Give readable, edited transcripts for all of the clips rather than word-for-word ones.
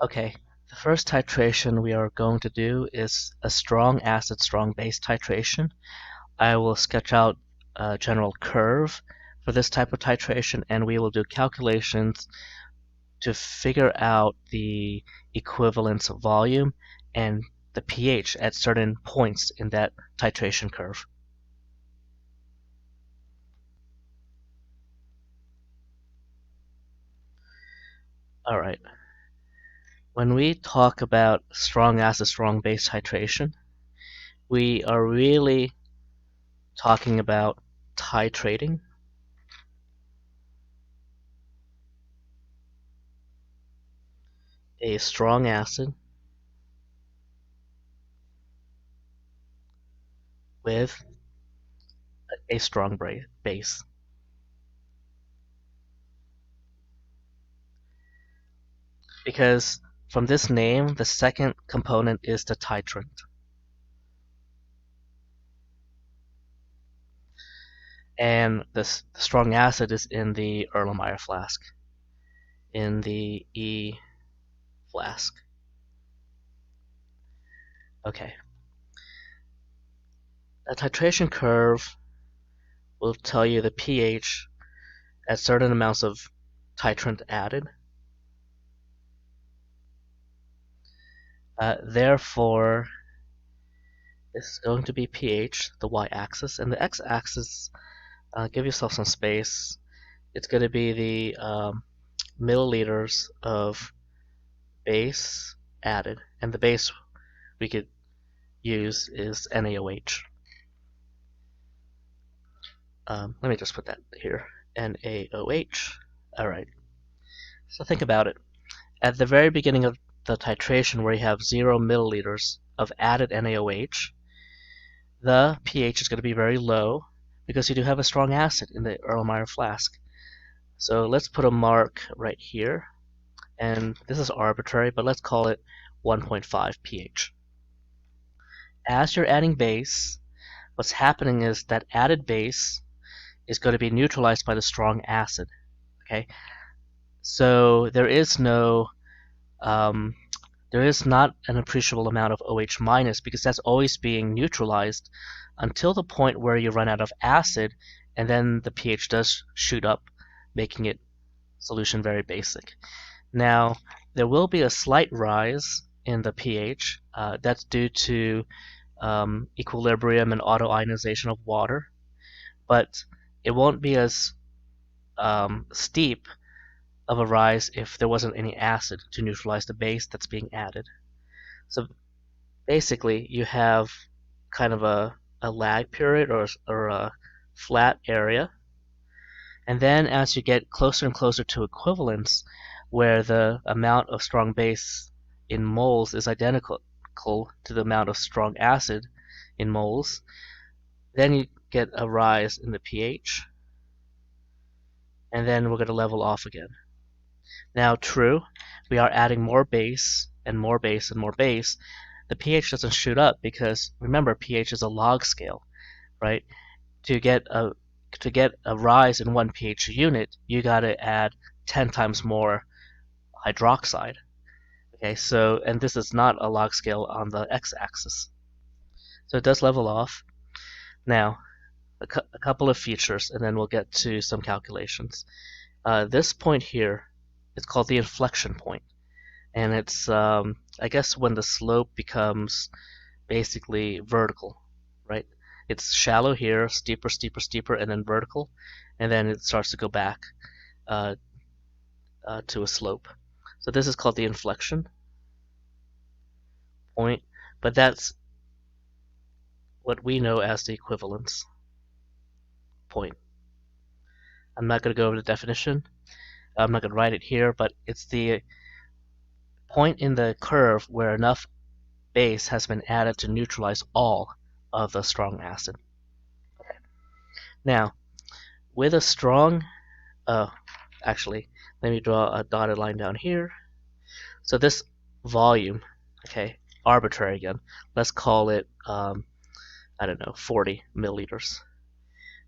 Okay, the first titration we are going to do is a strong acid, strong base titration. I will sketch out a general curve for this type of titration, and we will do calculations to figure out the equivalence volume and the pH at certain points in that titration curve. Alright, when we talk about strong acid, strong base titration, we are really talking about titrating a strong acid with a strong base. Because from this name, the second component is the titrant. And the strong acid is in the Erlenmeyer flask, in the E flask. Okay. A titration curve will tell you the pH at certain amounts of titrant added. Therefore, this is going to be pH, the y-axis, and the x-axis, give yourself some space. It's going to be the milliliters of base added, and the base we could use is NaOH. Let me just put that here, NaOH. Alright, so think about it. At the very beginning of the titration where you have 0 milliliters of added NaOH, the pH is going to be very low because you do have a strong acid in the Erlenmeyer flask. So let's put a mark right here, and this is arbitrary, but let's call it 1.5 pH. As you're adding base, what's happening is that added base is going to be neutralized by the strong acid. Okay, so there is not an appreciable amount of OH minus because that's always being neutralized until the point where you run out of acid, and then the pH does shoot up, making it solution very basic. Now, there will be a slight rise in the pH. That's due to equilibrium and autoionization of water, but it won't be as steep of a rise if there wasn't any acid to neutralize the base that's being added. So basically, you have kind of a lag period or a flat area, and then as you get closer and closer to equivalence, where the amount of strong base in moles is identical to the amount of strong acid in moles, then you get a rise in the pH, and then we're going to level off again. Now, true, we are adding more base and more base and more base. The pH doesn't shoot up because, remember, pH is a log scale, right? To get a rise in 1 pH unit, you got to add 10 times more hydroxide. Okay, so, and this is not a log scale on the x-axis. So it does level off. Now, a couple of features, and then we'll get to some calculations. This point here is called the inflection point, and it's, I guess, when the slope becomes basically vertical, right? It's shallow here, steeper, steeper, steeper, and then vertical, and then it starts to go back to a slope. So this is called the inflection point, but that's what we know as the equivalence point. I'm not going to go over the definition. I'm not going to write it here, but it's the point in the curve where enough base has been added to neutralize all of the strong acid. Okay. Now, with a strong, actually, let me draw a dotted line down here. So this volume, okay, arbitrary again, let's call it, I don't know, 40 milliliters.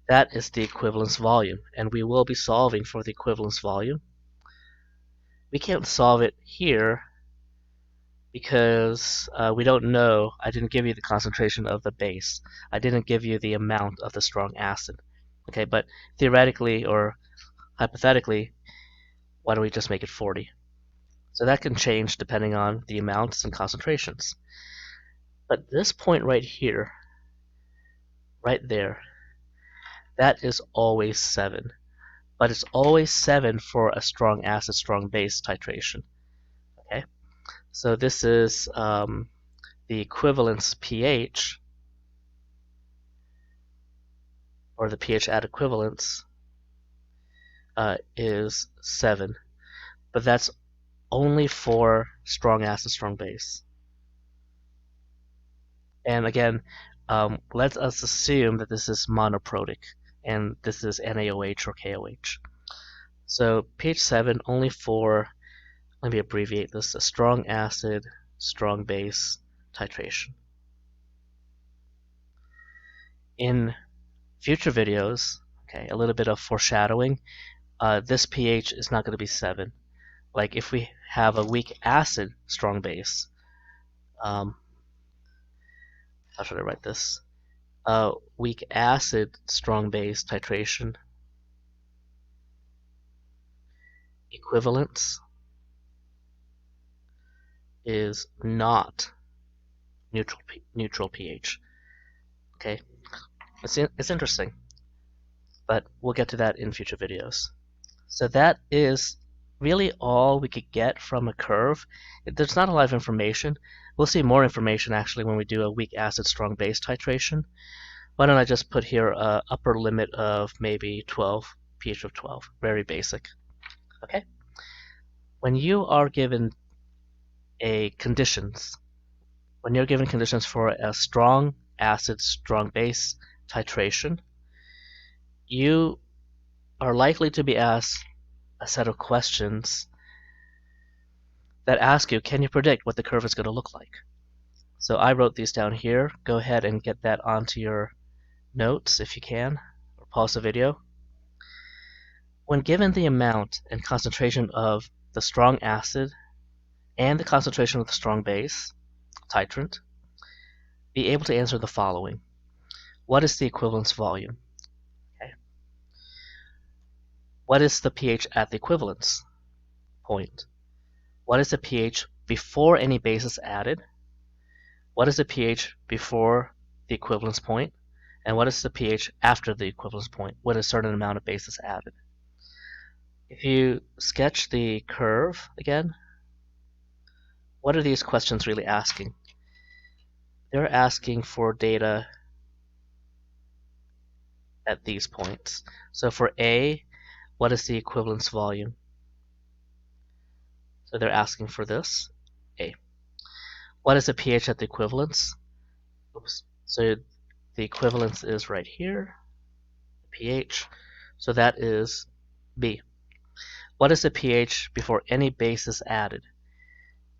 That is the equivalence volume, and we will be solving for the equivalence volume. We can't solve it here because we don't know. I didn't give you the concentration of the base. I didn't give you the amount of the strong acid. Okay, but theoretically or hypothetically, why don't we just make it 40? So that can change depending on the amounts and concentrations. But this point right here, right there, that is always 7. But it's always 7 for a strong acid, strong base titration. Okay, so this is the equivalence pH, or the pH at equivalence, is 7. But that's only for strong acid, strong base. And again, let us assume that this is monoprotic, and this is NaOH or KOH. So pH 7 only for, let me abbreviate this, a strong acid, strong base titration. In future videos, okay, a little bit of foreshadowing, this pH is not going to be 7. Like if we have a weak acid, strong base, how should I write this? Weak acid, strong base titration, equivalence is not neutral pH. Okay, it's interesting, but we'll get to that in future videos. So that is really all we could get from a curve. There's not a lot of information. We'll see more information actually when we do a weak acid, strong base titration. Why don't I just put here a upper limit of maybe 12, pH of 12, very basic. Okay. When you are given conditions for a strong acid, strong base titration, you are likely to be asked a set of questions that ask you, can you predict what the curve is going to look like? So I wrote these down here. Go ahead and get that onto your notes if you can, or pause the video. When given the amount and concentration of the strong acid and the concentration of the strong base, titrant, be able to answer the following. What is the equivalence volume? Okay. What is the pH at the equivalence point? What is the pH before any base is added? What is the pH before the equivalence point? And what is the pH after the equivalence point when a certain amount of base is added? If you sketch the curve again, what are these questions really asking? They're asking for data at these points. So for A, what is the equivalence volume? So they're asking for this, A. What is the pH at the equivalence? Oops. So the equivalence is right here, pH. So that is B. What is the pH before any base is added?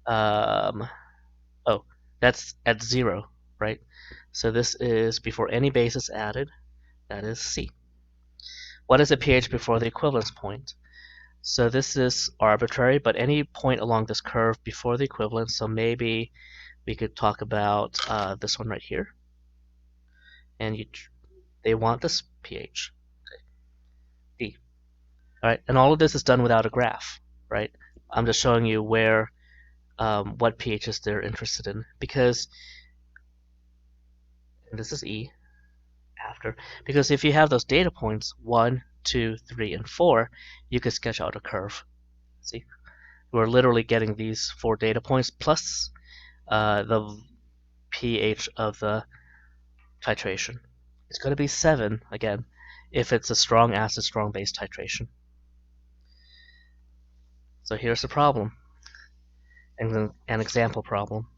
Oh, that's at 0, right? So this is before any base is added. That is C. What is the pH before the equivalence point? So this is arbitrary, but any point along this curve before the equivalence. So maybe we could talk about this one right here. And they want this pH. Okay. D. All right, and all of this is done without a graph, right? I'm just showing you where what pHs they're interested in, because and this is E after, because if you have those data points 1, 2, 3, and 4, you could sketch out a curve. See, we're literally getting these 4 data points plus the pH of the titration. It's going to be 7 again if it's a strong acid, strong base titration. So here's the problem, and an example problem.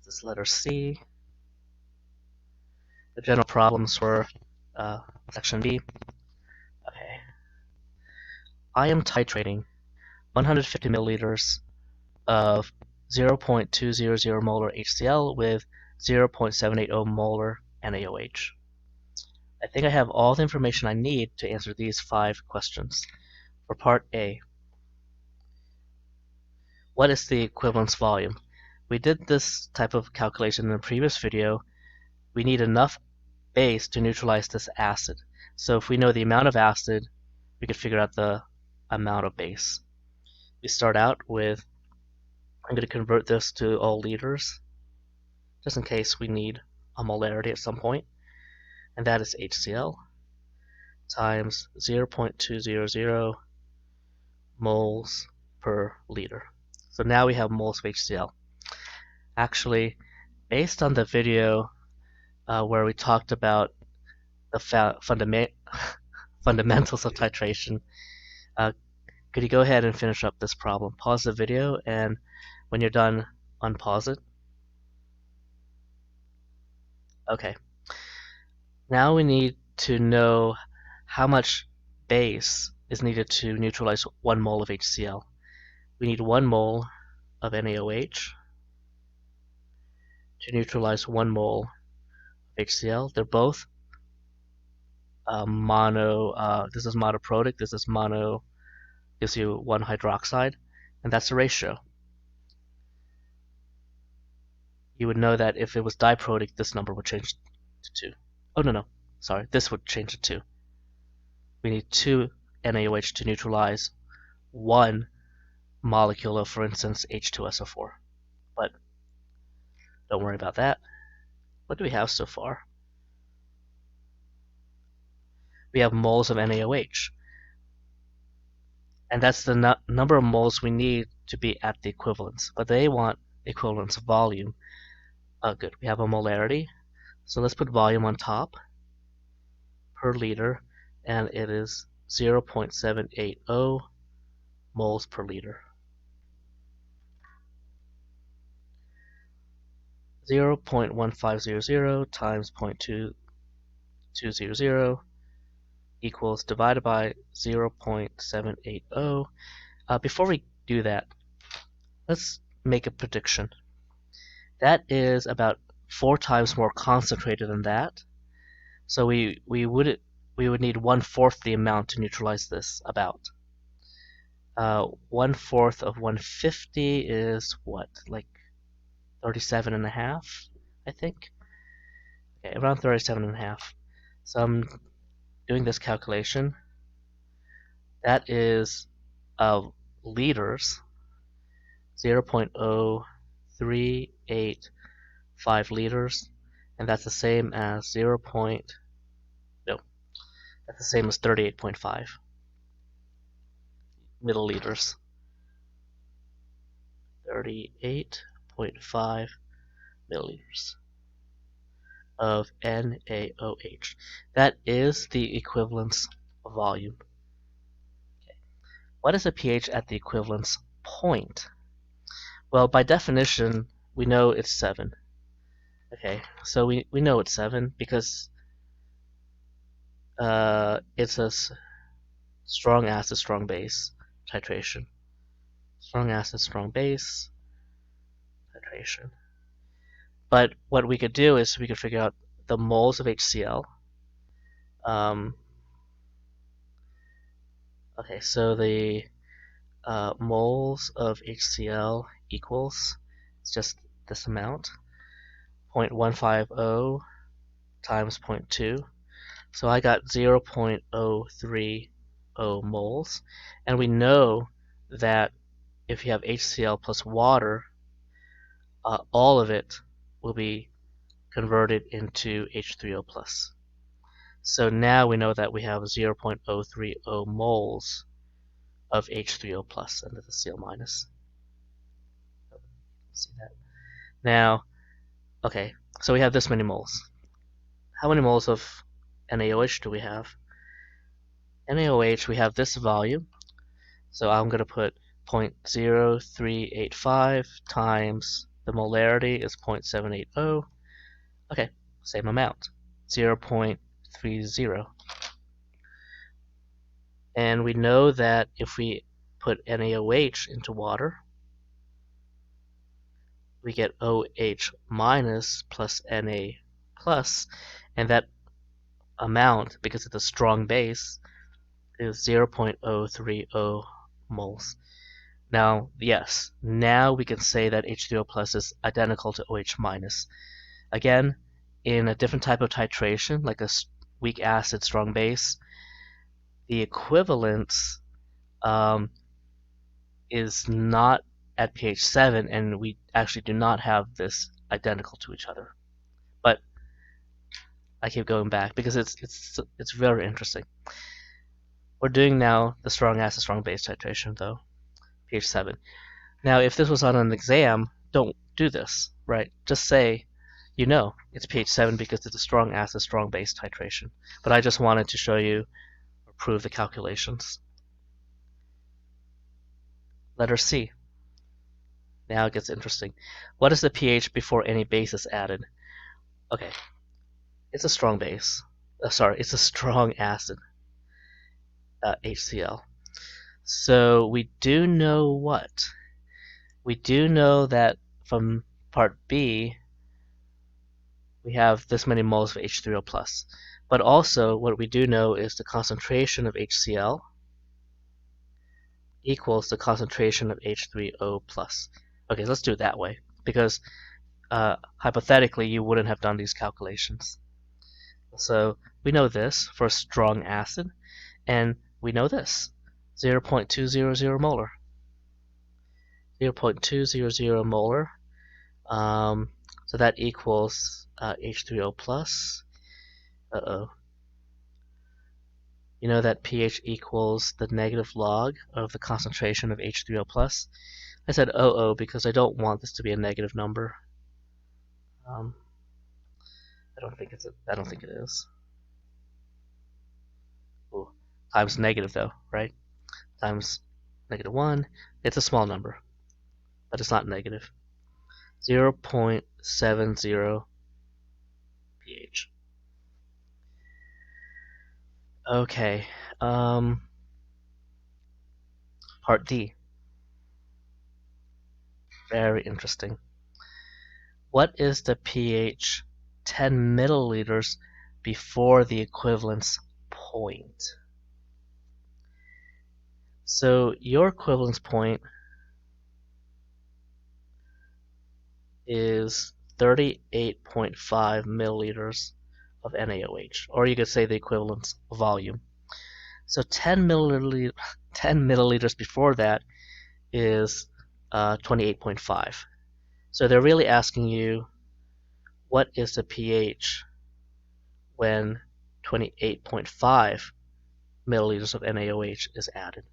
This letter C. The general problems were section B. Okay. I am titrating 150 milliliters of 0.200 molar HCl with 0.780 molar NaOH. I think I have all the information I need to answer these 5 questions. For part A, what is the equivalence volume? We did this type of calculation in a previous video. We need enough base to neutralize this acid. So if we know the amount of acid, we could figure out the amount of base. We start out with, I'm going to convert this to all liters, just in case we need a molarity at some point, and that is HCl times 0.200 moles per liter. So now we have moles of HCl. Actually, based on the video where we talked about the fundamentals of titration, could you go ahead and finish up this problem? Pause the video, and when you're done, unpause it. Okay. Now we need to know how much base is needed to neutralize 1 mole of HCl. We need 1 mole of NaOH to neutralize 1 mole of HCl. They're both this is monoprotic, this is mono, gives you 1 hydroxide, and that's the ratio. You would know that if it was diprotic, this number would change to 2. Oh, no, sorry, this would change to 2. We need 2 NaOH to neutralize 1 molecule of, for instance, H2SO4. But don't worry about that. What do we have so far? We have moles of NaOH. And that's the number of moles we need to be at the equivalence. But they want equivalence volume. Good. We have a molarity. So let's put volume on top per liter. And it is 0.780 moles per liter. 0.1500 times 0.2200 equals divided by 0.780. Before we do that, let's make a prediction. That is about 4 times more concentrated than that. So we would need 1/4 the amount to neutralize this, about. 1/4 of 150 is what, like 37.5, I think. Okay, around 37.5. So I'm doing this calculation. That is liters, 0.0385 liters, and that's the same as 38.5 milliliters. 38.5 milliliters of NaOH. That is the equivalence volume. Okay. What is the pH at the equivalence point? Well, by definition, we know it's 7. Okay, so we know it's 7 because it's a strong acid, strong base titration. Strong acid, strong base titration. But what we could do is we could figure out the moles of HCl. Okay, so the moles of HCl equals, it's just this amount, 0.150 times 0.2. So I got 0.030 moles. And we know that if you have HCl plus water, all of it will be converted into H3O+. So now we know that we have 0.030 moles of H3O+ and the Cl-. See that? Now, okay, so we have this many moles. How many moles of NaOH do we have? NaOH, we have this volume. So I'm going to put 0.0385 times the molarity is 0.780. Okay, same amount, 0.30. And we know that if we put NaOH into water, we get OH minus plus Na plus, and that amount, because it's a strong base, is 0.030 moles. Now, yes, now we can say that H3O plus is identical to OH minus. Again, in a different type of titration, like a weak acid, strong base, the equivalence is not at pH 7, and we actually do not have this identical to each other. But I keep going back because it's very interesting. We're doing now the strong acid, strong base titration, though, pH 7. Now, if this was on an exam, don't do this, right? Just say, you know, it's pH 7 because it's a strong acid, strong base titration. But I just wanted to show you or prove the calculations. Letter C. Now it gets interesting. What is the pH before any base is added? Okay, it's a strong base. It's a strong acid, HCl. So we do know what? We do know that from part B, we have this many moles of H3O plus. But also, what we do know is the concentration of HCl equals the concentration of H3O plus. Okay, let's do it that way, because hypothetically, you wouldn't have done these calculations. So we know this for a strong acid, and we know this, 0.200 molar. 0.200 molar. So that equals H3O plus. You know that pH equals the negative log of the concentration of H3O plus. I said because I don't want this to be a negative number. I don't think it is. Ooh, times negative though, right? Times -1. It's a small number, but it's not negative. 0.70 pH. Okay. Part D. Very interesting. What is the pH 10 milliliters before the equivalence point? So your equivalence point is 38.5 milliliters of NaOH, or you could say the equivalence volume. So 10 milliliters before that is 28.5. So they're really asking you, what is the pH when 28.5 milliliters of NaOH is added?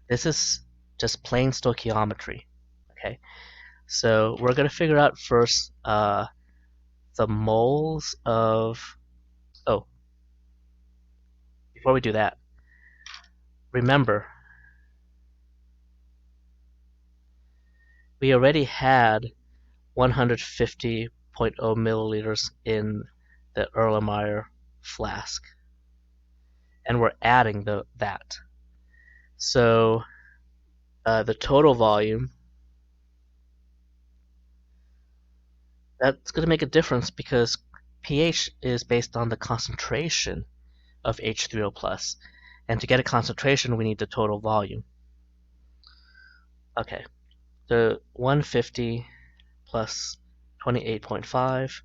This is just plain stoichiometry, okay? So we're going to figure out first the moles of, before we do that, remember, we already had 150.0 milliliters in the Erlenmeyer flask, and we're adding that. So the total volume, that's going to make a difference because pH is based on the concentration of H3O plus, and to get a concentration we need the total volume. Okay, the 150 plus 28.5,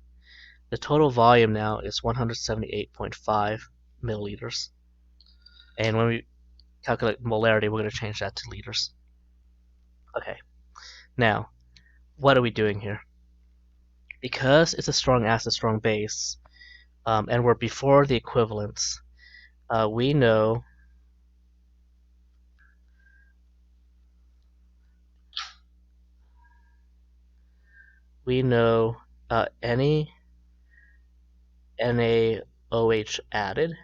the total volume now is 178.5 milliliters, and when we calculate molarity we're going to change that to liters. Okay, now what are we doing here? Because it's a strong acid, strong base, and we're before the equivalence, we know any NaOH added,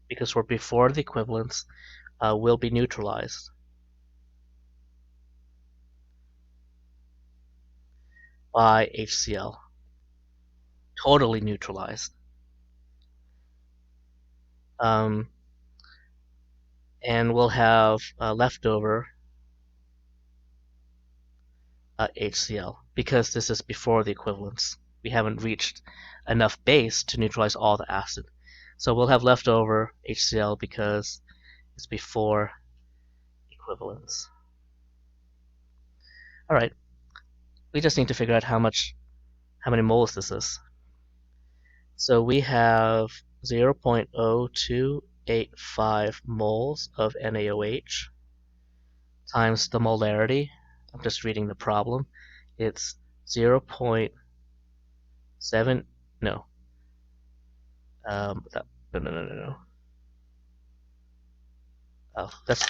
because we're before the equivalence, will be neutralized by HCl. Totally neutralized. And we'll have leftover HCl, because this is before the equivalence. we haven't reached enough base to neutralize all the acid. So we'll have leftover HCl because it's before equivalence. All right, we just need to figure out how many moles this is. So we have 0.0285 moles of NaOH times the molarity. I'm just reading the problem. It's 0.7, no. No. Oh, that's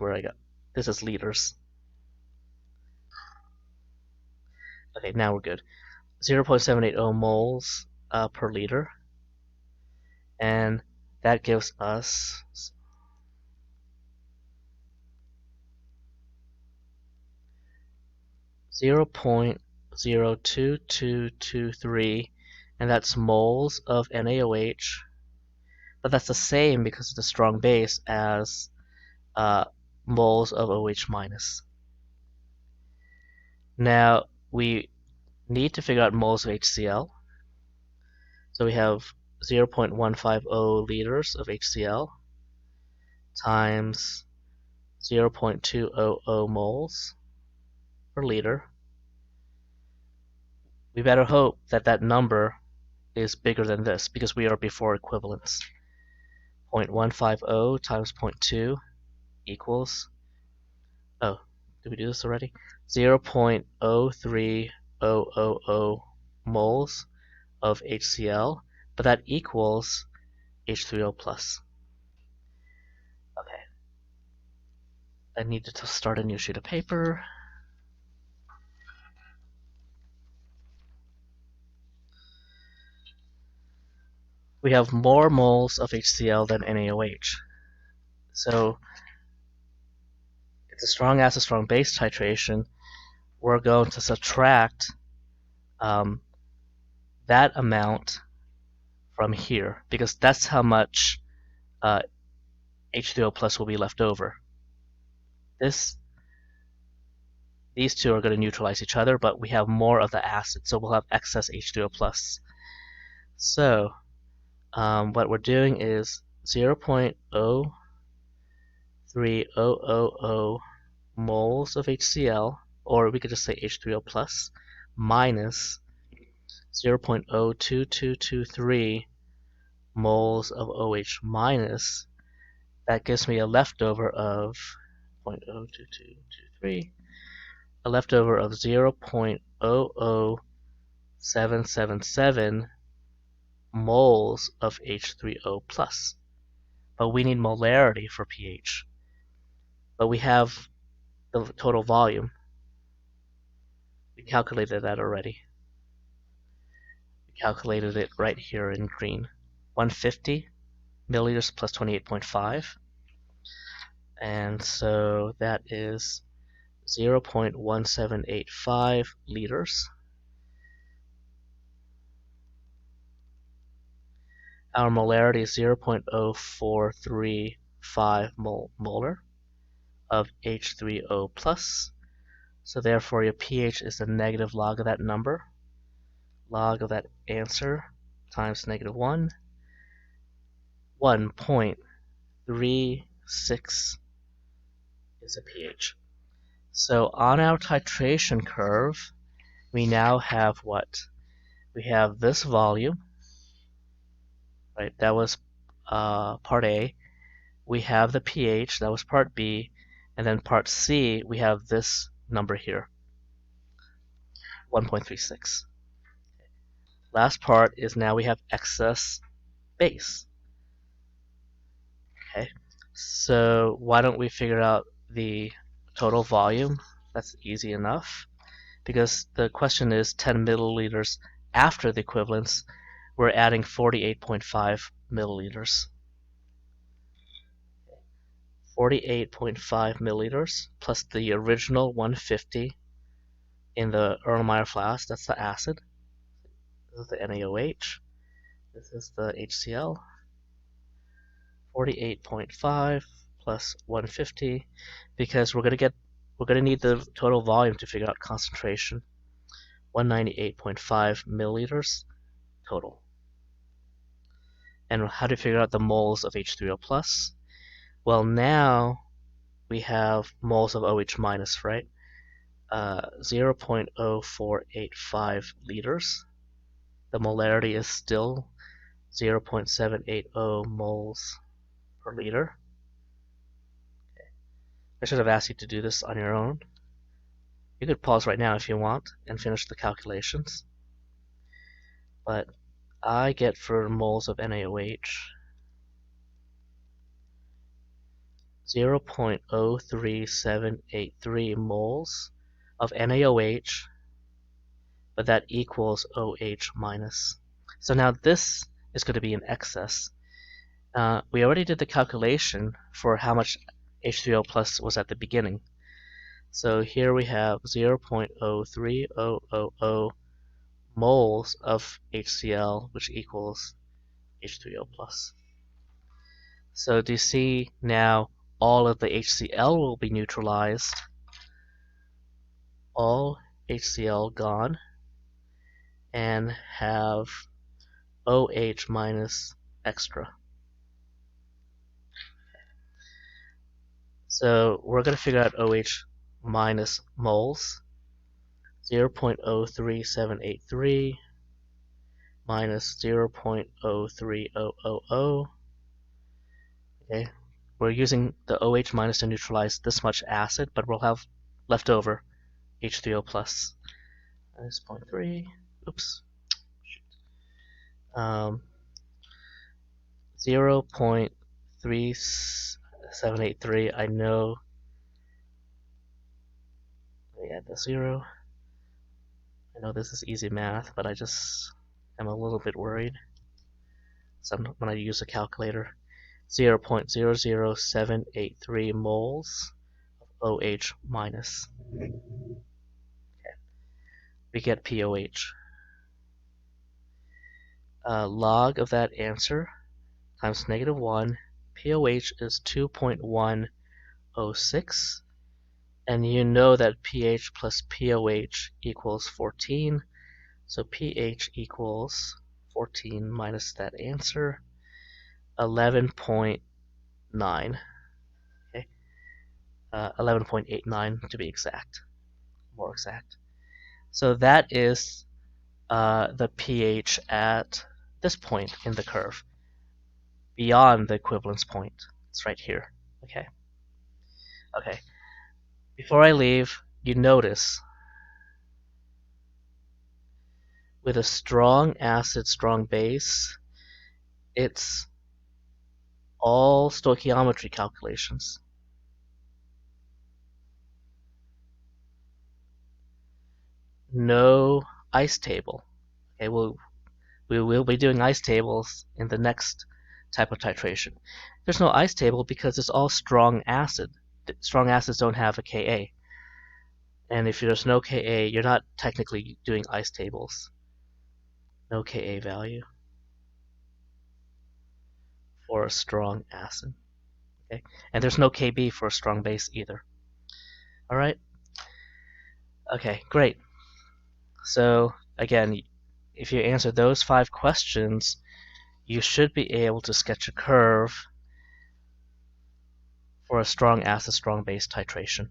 where I got. This is liters. Okay, now we're good. 0.780 moles per liter, and that gives us 0.02223, and that's moles of NaOH, but that's the same because it's a strong base as moles of OH minus. Now we need to figure out moles of HCl. So we have 0.150 liters of HCl times 0.200 moles per liter. We better hope that that number is bigger than this because we are before equivalence. 0.150 times 0.2 equals, oh, did we do this already? 0.03000 moles of HCl, but that equals H3O plus. Okay. I need to start a new sheet of paper. We have more moles of HCl than NaOH. So it's a strong acid, strong base titration. We're going to subtract that amount from here because that's how much H3O plus will be left over. These two are going to neutralize each other, but we have more of the acid, so we'll have excess H3O plus. So what we're doing is 0.03000 moles of HCl, or we could just say H3O plus, minus 0.02223 moles of OH minus. That gives me a leftover of 0.02223, a leftover of 0.00777 moles of H3O plus. But we need molarity for pH. But we have the total volume. We calculated that already. We calculated it right here in green. 150 milliliters plus 28.5. And so that is 0.1785 liters. Our molarity is 0.0435 molar of H3O plus. So therefore your pH is the negative log of that number. Log of that answer times negative 1. 1.36 is a pH. So on our titration curve, we now have what? We have this volume, right? That was part A. We have the pH, that was part B. And then part C, we have this number here, 1.36. Last part is now we have excess base. Okay, so why don't we figure out the total volume? That's easy enough because the question is 10 milliliters after the equivalence. We're adding 48.5 milliliters. 48.5 milliliters plus the original 150 in the Erlenmeyer flask. That's the acid. This is the NaOH. This is the HCl. 48.5 plus 150, because we're gonna need the total volume to figure out concentration. 198.5 milliliters total. And how to figure out the moles of H3O plus? Well, now we have moles of OH minus, right? 0.0485 liters. The molarity is still 0.780 moles per liter. Okay. I should have asked you to do this on your own. You could pause right now if you want and finish the calculations. But I get for moles of NaOH 0.03783 moles of NaOH, but that equals OH minus. So now this is going to be in excess. We already did the calculation for how much H3O plus was at the beginning. So here we have 0.03000 moles of HCl, which equals H3O plus. So do you see now all of the HCl will be neutralized, all HCl gone, and have OH minus extra. So we're going to figure out OH minus moles. 0.03783 minus 0.03000. Okay, we're using the OH minus to neutralize this much acid, but we'll have left over H3O plus. Minus 0.3. Oops. 0.3783. I know. Let me add the 0. I know this is easy math, but I just am a little bit worried when I use a calculator. 0.00783 moles of OH minus. Okay. We get POH. Log of that answer times -1. POH is 2.106. And you know that pH plus POH equals 14. So pH equals 14 minus that answer, 11.9. Okay, 11.89 to be exact, more exact. So that is the pH at this point in the curve, beyond the equivalence point. It's right here. Okay. Okay. Before I leave, you notice with a strong acid, strong base, it's all stoichiometry calculations. No ice table. Okay, we will be doing ice tables in the next type of titration. There's no ice table because it's all strong acid. Strong acids don't have a Ka. And if there's no Ka, you're not technically doing ice tables. No Ka value for a strong acid. Okay, and there's no Kb for a strong base either. All right. Okay, great. So again, if you answer those 5 questions, you should be able to sketch a curve for a strong acid, strong base titration.